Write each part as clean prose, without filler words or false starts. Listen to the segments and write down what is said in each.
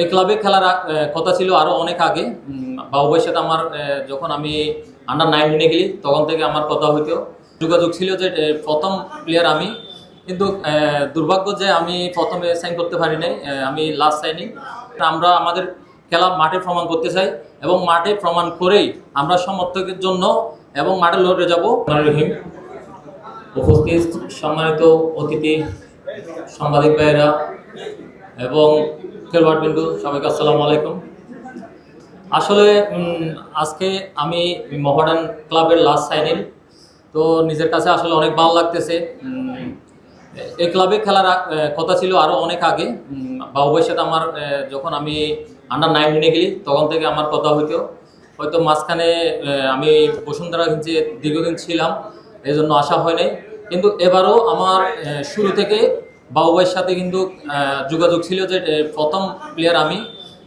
এই ক্লাবে খেলার কথা ছিল আরও অনেক আগে। বাবুভাইয়ের সাথে আমার যখন আমি আন্ডার 19 খেলি তখন থেকে আমার কথা হইতো, যোগাযোগ ছিল যে প্রথম প্লেয়ার আমি। কিন্তু দুর্ভাগ্য যে আমি প্রথমে সাইন করতে পারি নাই, আমি লাস্ট সাইনিং। আমরা আমাদের খেলা মাঠে প্রমাণ করতে চাই এবং মাঠে প্রমাণ করেই আমরা সমর্থকের জন্য এবং মাঠে লড়ে যাব। রহিম, উপস্থিত সম্মানিত অতিথি, সাংবাদিক ভাইয়েরা এবং খেলোয়াড় বিন্দু, সবাইকে আসসালামু আলাইকুম। আসলে আজকে আমি মোহামেডান ক্লাবের লাস্ট সাইনিং, তো নিজের কাছে আসলে অনেক ভালো লাগতেছে। এই ক্লাবে খেলার কথা ছিল আরও অনেক আগে। বাবুভাইয়ের সাথে আমার যখন আমি আন্ডার 19 খেলি তখন থেকে আমার কথা হয়তো মাঝখানে আমি বসুন্ধরা যে দীর্ঘদিন ছিলাম এই জন্য আসা হয় নাই। কিন্তু এবারও আমার শুরু থেকে বাবুভাইয়ের সাথে কিন্তু যোগাযোগ ছিল যে প্রথম প্লেয়ার আমি।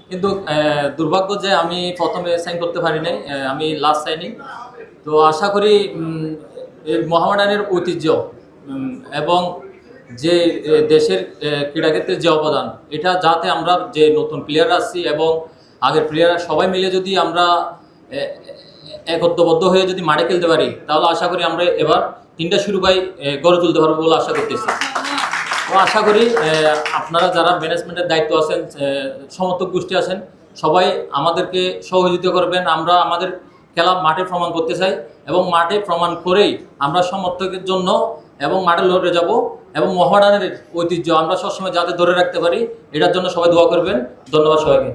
কিন্তু দুর্ভাগ্য যে আমি প্রথমে সাইন করতে পারি নাই, আমি লাস্ট সাইনিং। তো আশা করি মোহামেডানের ঐতিহ্য এবং যে দেশের ক্রীড়াক্ষেত্রে যে অবদান, এটা যাতে আমরা যে নতুন প্লেয়ার আসছি এবং আগের প্লেয়াররা সবাই মিলে যদি আমরা একত্রবদ্ধ হয়ে যদি মাঠে খেলতে পারি, তাহলে আশা করি আমরা এবার 3টা শিরোপাই গড়ে তুলতে পারবো বলে আশা করতেছি। তো আশা করি আপনারা যারা ম্যানেজমেন্টের দায়িত্ব আছেন, সমর্থক গোষ্ঠী আছেন, সবাই আমাদেরকে সহযোগিতা করবেন। আমরা আমাদের খেলা মাঠে প্রমাণ করতে চাই এবং মাঠে প্রমাণ করেই আমরা সমর্থকের জন্য এবং মাঠে লড়ে যাব এবং মোহামেডানের ঐতিহ্য আমরা সবসময় যাতে ধরে রাখতে পারি, এটার জন্য সবাই দোয়া করবেন। ধন্যবাদ সবাইকে।